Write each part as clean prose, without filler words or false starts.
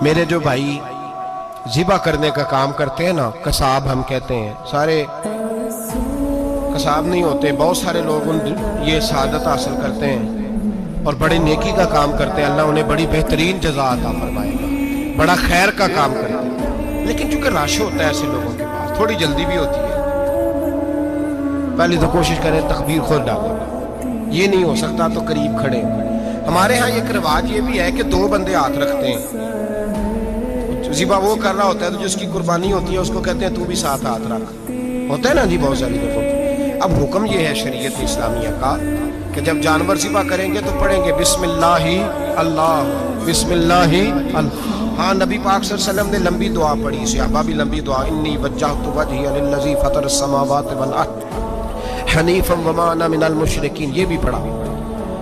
میرے جو بھائی ذبح کرنے کا کام کرتے ہیں نا، قصاب ہم کہتے ہیں، سارے قصاب نہیں ہوتے، بہت سارے لوگ یہ سعادت حاصل کرتے ہیں اور بڑی نیکی کا کام کرتے ہیں، اللہ انہیں بڑی بہترین جزا عطا فرمائے گا، بڑا خیر کا کام کرتے ہیں۔ لیکن چونکہ رش ہوتا ہے ایسے لوگوں کے پاس، تھوڑی جلدی بھی ہوتی ہے، پہلے تو کوشش کریں تکبیر خود ڈالیں، یہ نہیں ہو سکتا تو قریب کھڑے۔ ہمارے ہاں ایک رواج یہ بھی ہے کہ 2 بندے ہاتھ رکھتے ہیں، ذبح وہ کر رہا ہوتا ہے تو جس کی قربانی ہوتی ہے اس کو کہتے ہیں تو بھی ساتھ ہاتھ رکھ، ہوتا ہے نا جی بہت ساری دفعہ۔ اب حکم یہ ہے شریعت اسلامیہ کا کہ جب جانور ذبح کریں گے تو پڑھیں گے بسم اللہ اللہ، بسم اللہ اللہ۔ ہاں نبی پاک صلی اللہ علیہ وسلم نے لمبی دعا پڑھی، صحابہ بھی لمبی دعا، انی وجہت وجہی للذی فطر السماوات والارض حنیفا وما انا من المشرکین، یہ بھی پڑھا۔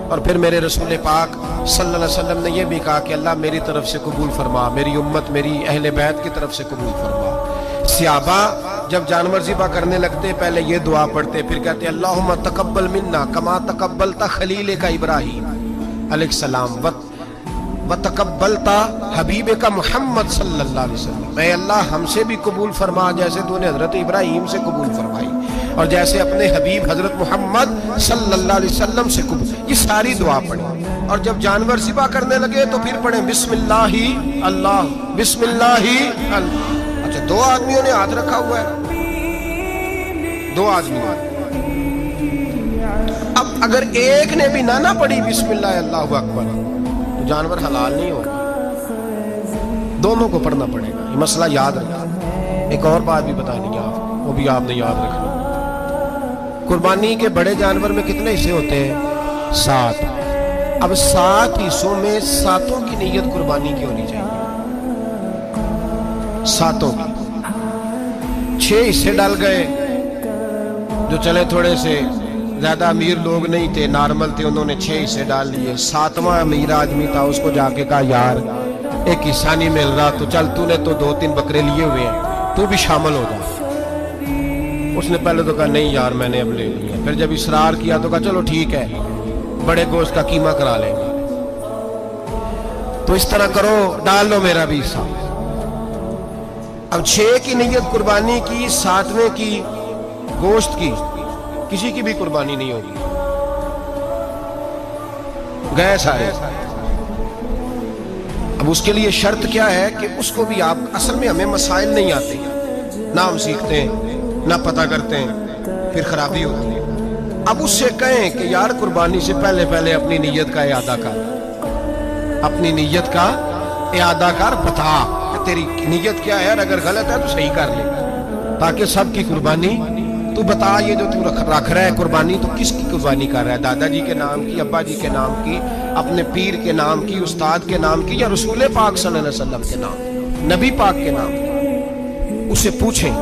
اور پھر میرے رسول پاک صلی اللہ علیہ وسلم نے یہ بھی کہا کہ اللہ میری طرف سے قبول فرما، میری امت میری اہل بیت کی طرف سے قبول فرما۔ صحابہ جب جانور ذبح کرنے لگتے پہلے یہ دعا پڑھتے، پھر کہتے اللہم تقبل منا کما تقبلت خلیل کا ابراہیم علیہ السلام وتقبلت حبیب کا محمد صلی اللہ علیہ وسلم، اے اللہ ہم سے بھی قبول فرما جیسے تو نے حضرت ابراہیم سے قبول فرمائی اور جیسے اپنے حبیب حضرت محمد صلی اللہ علیہ وسلم سے قبول۔ یہ ساری دعا پڑھیں اور جب جانور ذبح کرنے لگے تو پھر پڑھیں بسم اللہ اللہ، بسم اللہ اللہ۔ اچھا 2 آدمیوں نے ہاتھ رکھا ہوا ہے، 2 آدمیوں۔ اب اگر ایک نے بھی نہ پڑھی بسم اللہ اللہ اکبر تو جانور حلال نہیں ہوگا، دونوں کو پڑھنا پڑے گا، یہ مسئلہ یاد رکھنا۔ ایک اور بات بھی بتانی ہے آپ، وہ بھی آپ نے یاد رکھنا۔ قربانی کے بڑے جانور میں کتنے حصے ہوتے ہیں؟ 7۔ اب 7 حصوں میں 7 کی نیت قربانی کی ہونی چاہیے، 7 کی۔ 6 حصے ڈال گئے، جو چلے تھوڑے سے زیادہ امیر لوگ نہیں تھے، نارمل تھے، انہوں نے 6 حصے ڈال لیے۔ 7واں امیر آدمی تھا، اس کو جا کے کہا یار ایک حصہ نہیں مل رہا تو چل تو نے تو 2-3 بکرے لیے ہوئے ہیں تو بھی شامل ہو جا۔ اس نے پہلے تو کہا نہیں یار میں نے اب لے لیا، پھر جب اصرار کیا تو کہا چلو ٹھیک ہے بڑے گوشت کا قیمہ کرا لیں گے۔ تو اس طرح کرو، ڈال لو میرا بھی حصہ۔ اب 6 کی نیت قربانی کی، 7ویں کی گوشت کی، کسی کی بھی قربانی نہیں ہوگی، گئے سارے۔ اب اس کے لیے شرط کیا ہے کہ اس کو بھی آپ، اصل میں ہمیں مسائل نہیں آتے، نہ ہم سیکھتے ہیں نہ پتہ کرتے ہیں، پھر خرابی ہوتی ہے۔ اب اس سے کہیں کہ یار قربانی سے پہلے اپنی نیت کا اعادہ کر، اپنی نیت کا اعادہ کر، بتا کہ تیری نیت کیا ہے، اور اگر غلط ہے تو صحیح کر لے، تاکہ سب کی قربانی تو بتا۔ یہ جو تو رکھ رہا ہے قربانی تو کس کی قربانی کر رہا ہے؟ دادا جی کے نام کی، ابا جی کے نام کی، اپنے پیر کے نام کی، استاد کے نام کی، یا رسول پاک صلی اللہ علیہ وسلم کے نام، نبی پاک کے نام کی؟ اسے پوچھیں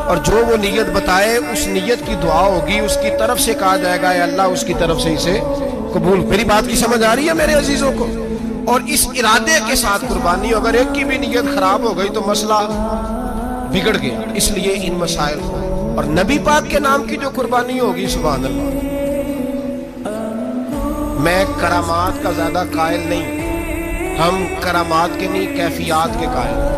اور جو وہ نیت بتائے اس نیت کی دعا ہوگی، اس کی طرف سے کہا جائے گا اے اللہ اس کی طرف سے اسے قبول۔ میری بات کی سمجھ آ رہی ہے میرے عزیزوں کو؟ اور اس ارادے کے ساتھ قربانی، اگر ایک کی بھی نیت خراب ہو گئی تو مسئلہ بگڑ گیا۔ اس لیے ان مسائل کو، اور نبی پاک کے نام کی جو قربانی ہوگی، سبحان اللہ۔ میں کرامات کا زیادہ قائل نہیں، ہم کرامات کے نہیں کیفیات کے قائل ہیں،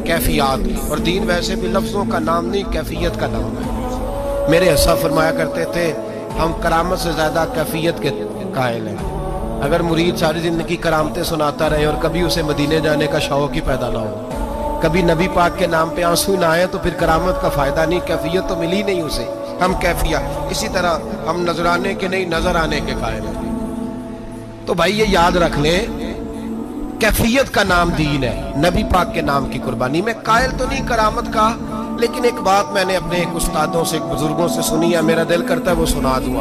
کیفیات۔ اور دین ویسے بھی لفظوں کا نام نہیں کیفیت کا نام ہے۔ میرے حصہ فرمایا کرتے تھے ہم کرامت سے زیادہ کیفیت کے قائل ہیں۔ اگر مرید ساری زندگی کرامتیں سناتا رہے اور کبھی اسے مدینے جانے کا شوق ہی پیدا نہ ہو، کبھی نبی پاک کے نام پہ آنسو نہ آئے، تو پھر کرامت کا فائدہ نہیں، کیفیت تو ملی نہیں اسے، ہم کیفیت۔ اسی طرح ہم نظرانے کے نہیں نظر آنے کے قائل ہیں۔ تو بھائی یہ یاد رکھ لیں، کیفیت کا نام دین ہے، نبی پاک کے نام کی قربانی۔ میں قائل تو نہیں کرامت کا، لیکن ایک بات میں نے اپنے ایک استادوں سے، ایک بزرگوں سے سنی ہے، میرا دل کرتا ہے وہ سنا دوں۔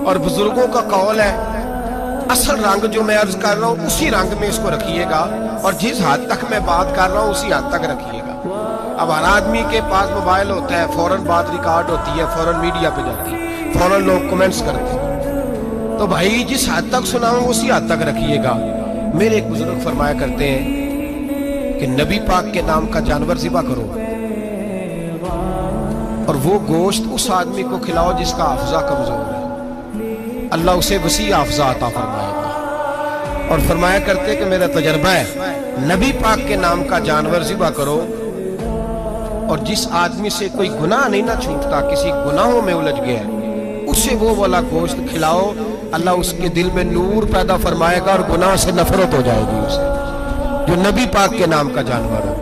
اور بزرگوں کا قول ہے اصل رنگ جو میں عرض کر رہا ہوں اسی رنگ میں اس کو رکھیے گا، اور جس حد تک میں بات کر رہا ہوں اسی حد تک رکھیے گا۔ اب ہر آدمی کے پاس موبائل ہوتا ہے، فوراً بات ریکارڈ ہوتی ہے، فوراً میڈیا پہ جاتی ہے، فوراً لوگ کمنٹس کرتے ہیں۔ تو بھائی جس حد تک سناؤں اسی حد تک رکھیے گا۔ میرے ایک بزرگ فرمایا کرتے ہیں کہ نبی پاک کے نام کا جانور ذبح کرو اور وہ گوشت اس آدمی کو کھلاؤ جس کا حافظہ کمزور ہے، اللہ اسے وسیع حافظہ عطا فرمائے گا۔ اور فرمایا کرتے کہ میرا تجربہ ہے، نبی پاک کے نام کا جانور ذبح کرو، اور جس آدمی سے کوئی گناہ نہیں نہ چھوٹتا، کسی گناہوں میں الجھ گیا ہے، اسے وہ والا گوشت کھلاؤ، اللہ اس کے دل میں نور پیدا فرمائے گا اور گناہ سے نفرت ہو جائے گی اسے، جو نبی پاک کے نام کا جانور ہو۔